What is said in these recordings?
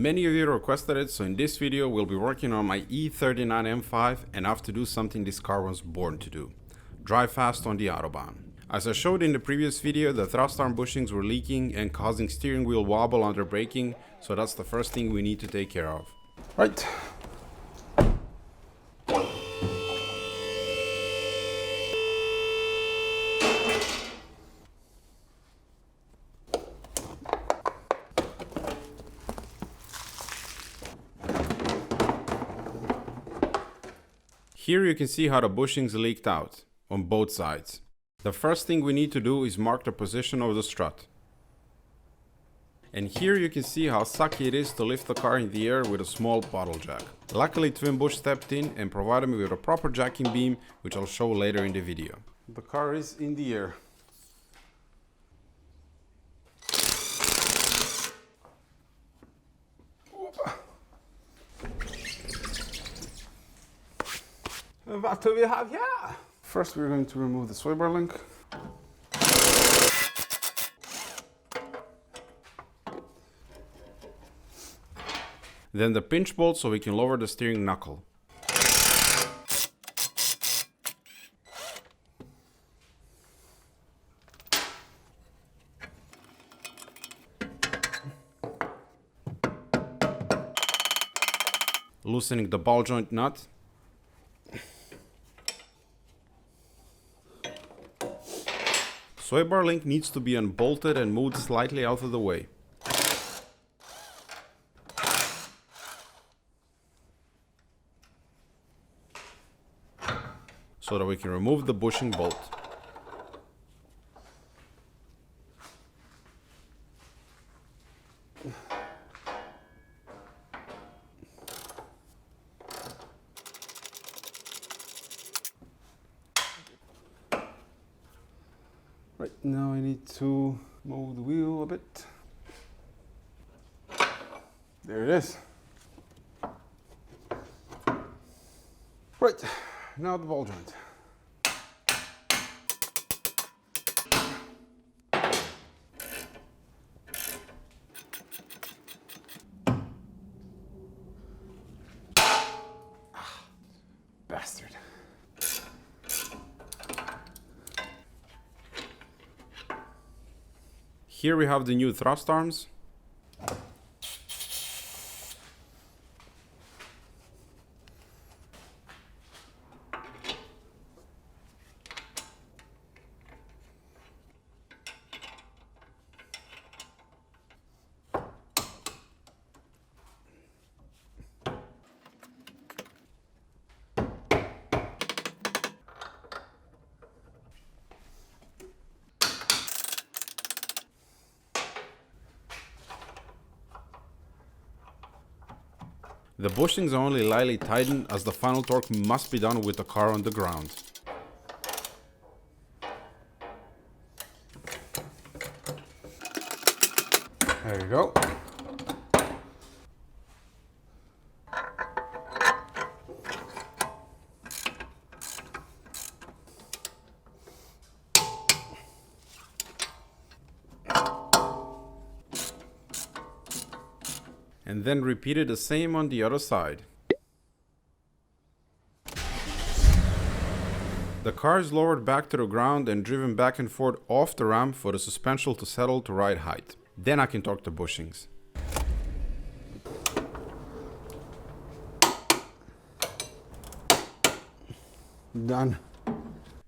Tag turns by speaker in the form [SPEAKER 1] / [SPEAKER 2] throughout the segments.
[SPEAKER 1] Many of you requested it, so in this video we'll be working on my E39 M5 and I have to do something this car was born to do. Drive fast on the Autobahn. As I showed in the previous video, the thrust arm bushings were leaking and causing steering wheel wobble under braking, so that's the first thing we need to take care of. Right. Here you can see how the bushings leaked out, on both sides. The first thing we need to do is mark the position of the strut. And here you can see how sucky it is to lift the car in the air with a small bottle jack. Luckily Twin Bush stepped in and provided me with a proper jacking beam, which I'll show later in the video. The car is in the air. What do we have here? First we're going to remove the sway bar link. Then the pinch bolt so we can lower the steering knuckle. Loosening the ball joint nut. Sway bar link needs to be unbolted and moved slightly out of the way. So that we can remove the bushing bolt. Right, now I need to move the wheel a bit. There it is. Right, now the ball joint. Bastard. Here we have the new thrust arms. The bushings are only lightly tightened as the final torque must be done with the car on the ground. There you go. And then repeated the same on the other side. The car is lowered back to the ground and driven back and forth off the ramp for the suspension to settle to right height. Then I can torque the bushings. Done.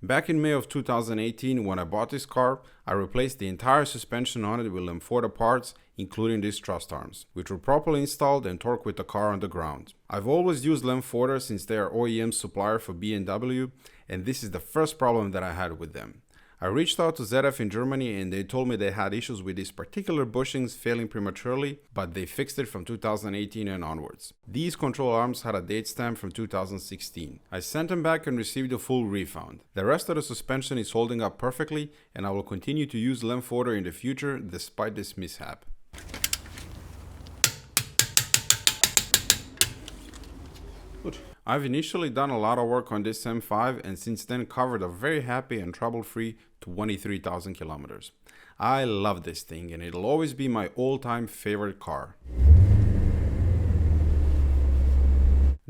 [SPEAKER 1] Back in May of 2018, when I bought this car, I replaced the entire suspension on it with Lemforda parts, including these thrust arms, which were properly installed and torqued with the car on the ground. I've always used Lemforda since they are OEM supplier for BMW, and this is the first problem that I had with them. I reached out to ZF in Germany and they told me they had issues with these particular bushings failing prematurely, but they fixed it from 2018 and onwards. These control arms had a date stamp from 2016. I sent them back and received a full refund. The rest of the suspension is holding up perfectly and I will continue to use Lemforda in the future despite this mishap. Good. I've initially done a lot of work on this M5 and since then covered a very happy and trouble-free 23,000 kilometers. I love this thing and it'll always be my all-time favorite car.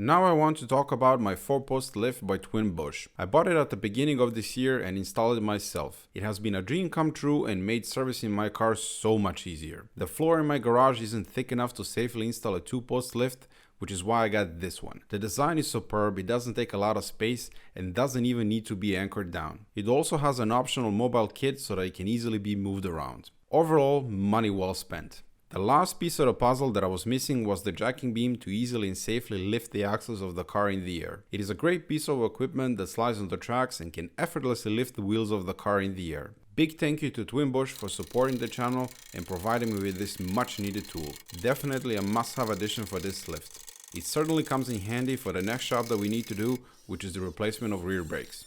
[SPEAKER 1] Now I want to talk about my 4-post lift by Twin Bush. I bought it at the beginning of this year and installed it myself. It has been a dream come true and made servicing my car so much easier. The floor in my garage isn't thick enough to safely install a 2-post lift, which is why I got this one. The design is superb, it doesn't take a lot of space and doesn't even need to be anchored down. It also has an optional mobile kit so that it can easily be moved around. Overall, money well spent. The last piece of the puzzle that I was missing was the jacking beam to easily and safely lift the axles of the car in the air. It is a great piece of equipment that slides on the tracks and can effortlessly lift the wheels of the car in the air. Big thank you to Twin Bush for supporting the channel and providing me with this much needed tool. Definitely a must-have addition for this lift. It certainly comes in handy for the next job that we need to do, which is the replacement of rear brakes.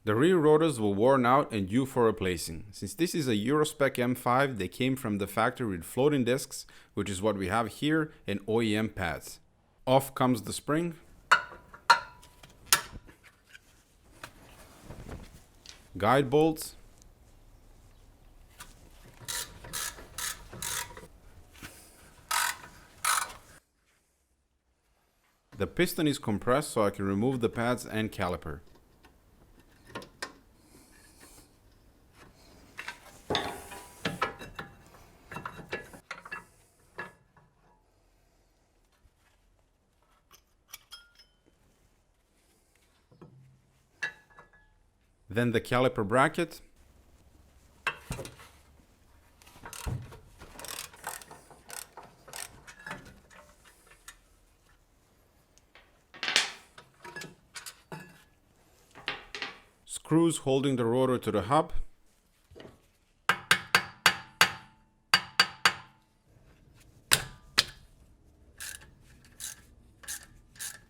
[SPEAKER 1] The rear rotors were worn out and due for replacing. Since this is a Eurospec M5, they came from the factory with floating discs, which is what we have here, and OEM pads. Off comes the spring. Guide bolts. The piston is compressed so I can remove the pads and caliper. Then the caliper bracket. Screws holding the rotor to the hub.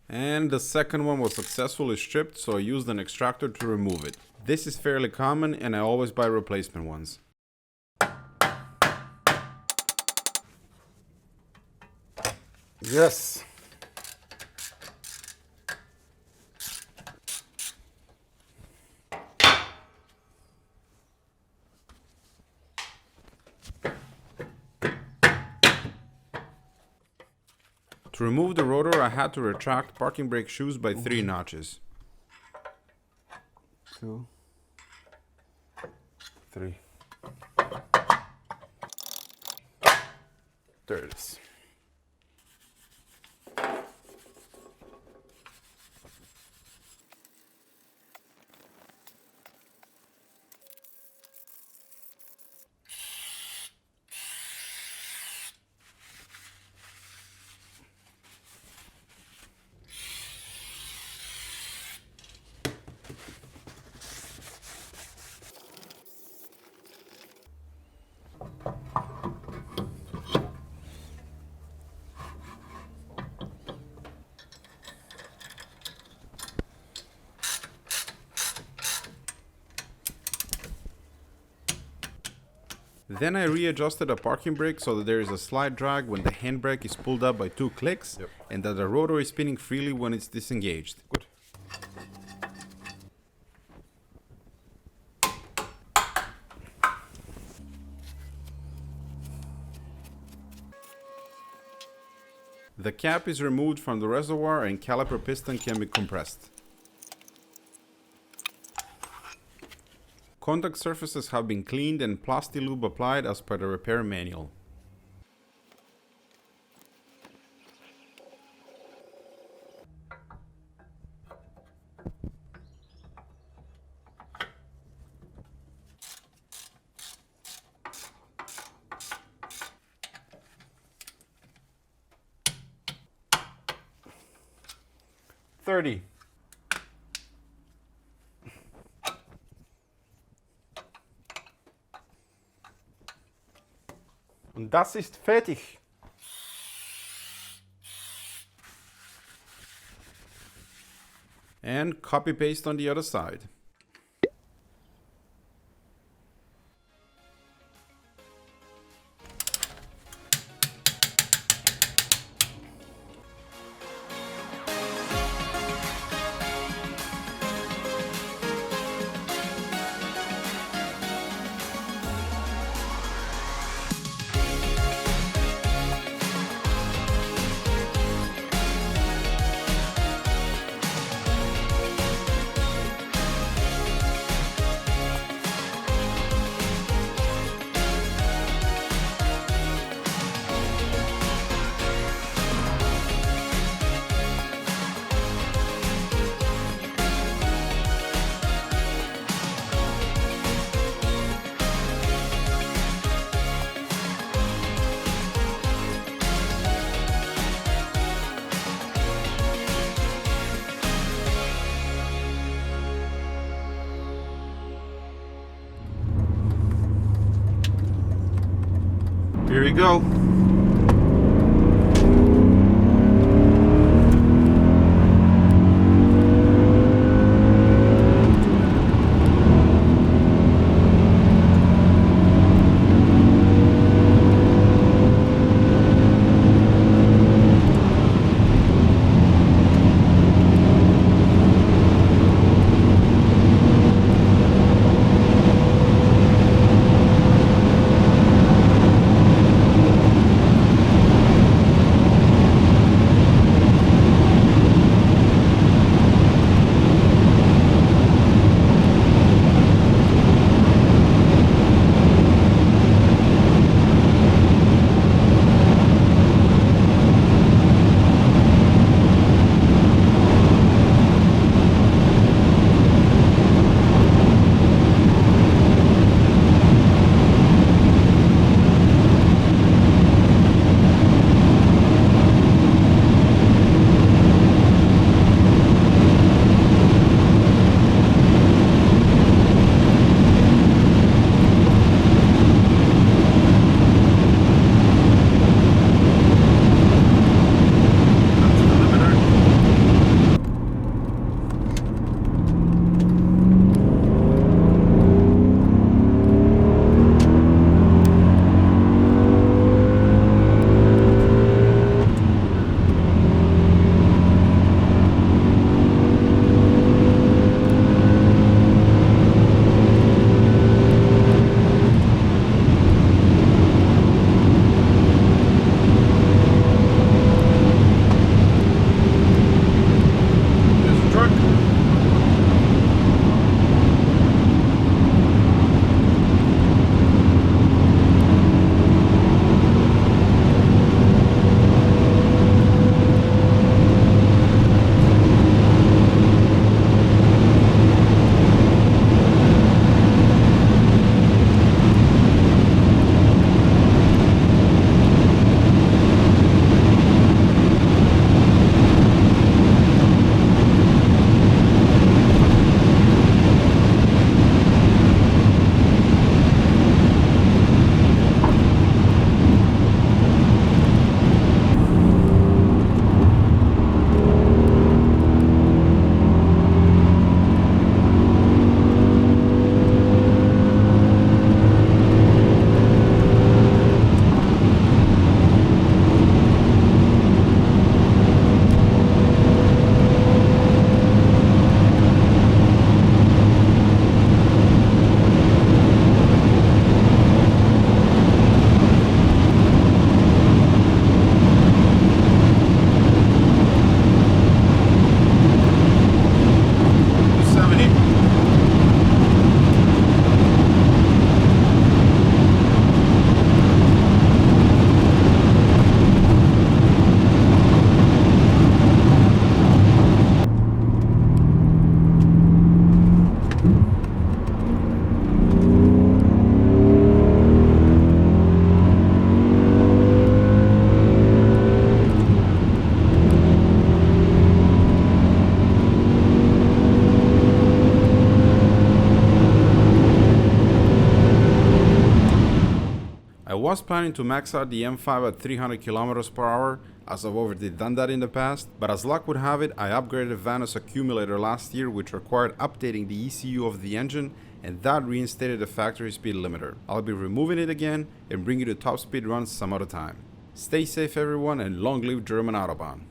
[SPEAKER 1] And the second one was successfully stripped, so I used an extractor to remove it. This is fairly common and I always buy replacement ones. Yes! To remove the rotor, I had to retract parking brake shoes by 3 notches. 2, 3. There it is. Then I readjusted the parking brake so that there is a slight drag when the handbrake is pulled up by 2 clicks, and that the rotor is spinning freely when it's disengaged. Good. The cap is removed from the reservoir and caliper piston can be compressed. Contact surfaces have been cleaned and Plasti-Lube applied as per the repair manual. $30. Und das ist fertig. And copy paste on the other side. Here we go. I was planning to max out the M5 at 300 km per hour, as I've already done that in the past, but as luck would have it, I upgraded Vanos accumulator last year, which required updating the ECU of the engine, and that reinstated the factory speed limiter. I'll be removing it again and bring you to top speed runs some other time. Stay safe everyone, and long live German Autobahn.